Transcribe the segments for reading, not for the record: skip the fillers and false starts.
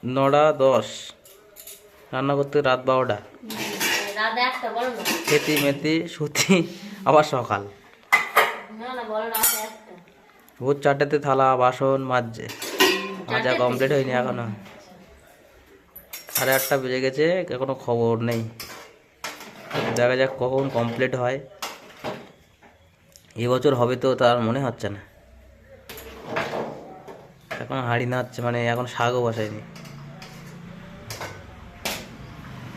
9:10 রান্না করতে রাত 12টা। রাত 1টা বলো না। খেতি মেতি সুতি আবার সকাল। না না বলো রাত 1টা। ভোর 4টাতে থালা বাসন মাজছে, মাজা কমপ্লিট হয়নি এখনো। 8:30 বেজে গেছে, এখনো খবর নেই। দেখা যাক কখন কমপ্লিট হয়। এবছর হবে তো তার মনে হচ্ছে না। এখন হাঁড়ি নাড়ছে, মানে এখন শাকও বসায়নি।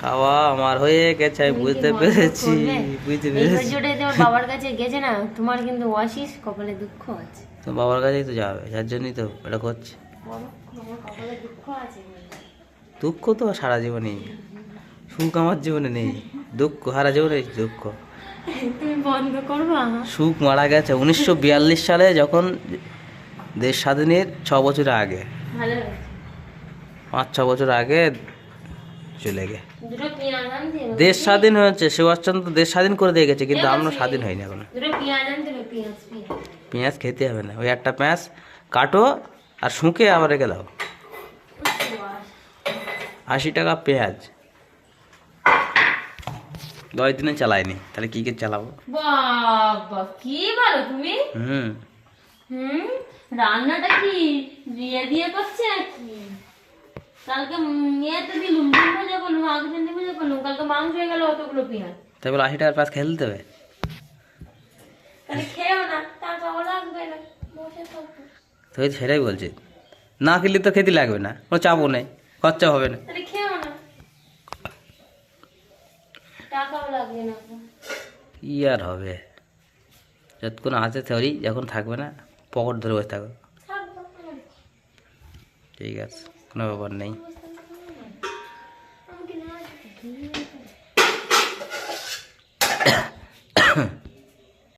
খাওয়া আমার হয়ে গেছে, আমি বুঝতে পেরেছি। বুঝতে এই পেরেছি। ভিডিওটা তোমার বাবার কাছে গেছে না, তোমার কিন্তু অশিস কপালে দুঃখ আছে। তো বাবার কাছেই তো যাবে, যার জন্যই তো এটা করছে। বলো, আমার কপালে দুঃখ আছে। দুঃখ তো সারা জীবনেই, সুখ আমার জীবনে নেই, দুঃখ সারা জীবনে দুঃখ। তুমি বন্ধ করবা? সুখ মারা গেছে 1942 সালে, যখন দেশ স্বাধীনের 6 বছর আগে, ভালো 5-6 বছর আগে চলে গে। দুটো পেঁয়াজ আনতে হবে। দেশ স্বাধীন হয়েছে, সুভাষচন্দ্র দেশ স্বাধীন করে দিয়ে গেছে, কিন্তু আমরা স্বাধীন হয়নি এখনো। দুটো পেঁয়াজ আনতে হবে, পেঁয়াজ পেঁয়াজ। পেঁয়াজ খেতে হবে না, ওই একটা পেঁয়াজ কাটো আর শুঁকে আবার রেখে দাও। 80 টাকা পেঁয়াজ, 10 দিনে চালায়নি, তাহলে কি করে চালাবো? বাবা কি বলো তুমি? হুম। হুম, রান্নাটা কি দিয়ে দিয়ে করছে নাকি? কালকে ইয়েতে দিলুম, ডিম ভাজা করলুম, আগের দিন ডিম ভাজা করলুম, কালকে মাংস হয়ে গেল অতগুলো পেঁয়াজ। তাই বলে 80 টাকার পেঁয়াজ খেয়ে দিতে হবে? তাহলে খেয়েও না, টাকাও লাগবে না, বসে থাকবো। তো এই সেটাই বলছি, না খেলে তো খেতে লাগবে না, কোনো চাপও নেই, খরচা হবে না। তাহলে খেয়েও না, টাকাও লাগবে না। কি আর হবে, যতক্ষণ আছে থরি, যখন থাকবে না পকেট ধরে বসে থাকো। থাকবো আমার। ঠিক আছে, কোনো ব্যাপার নেই। আমাকে না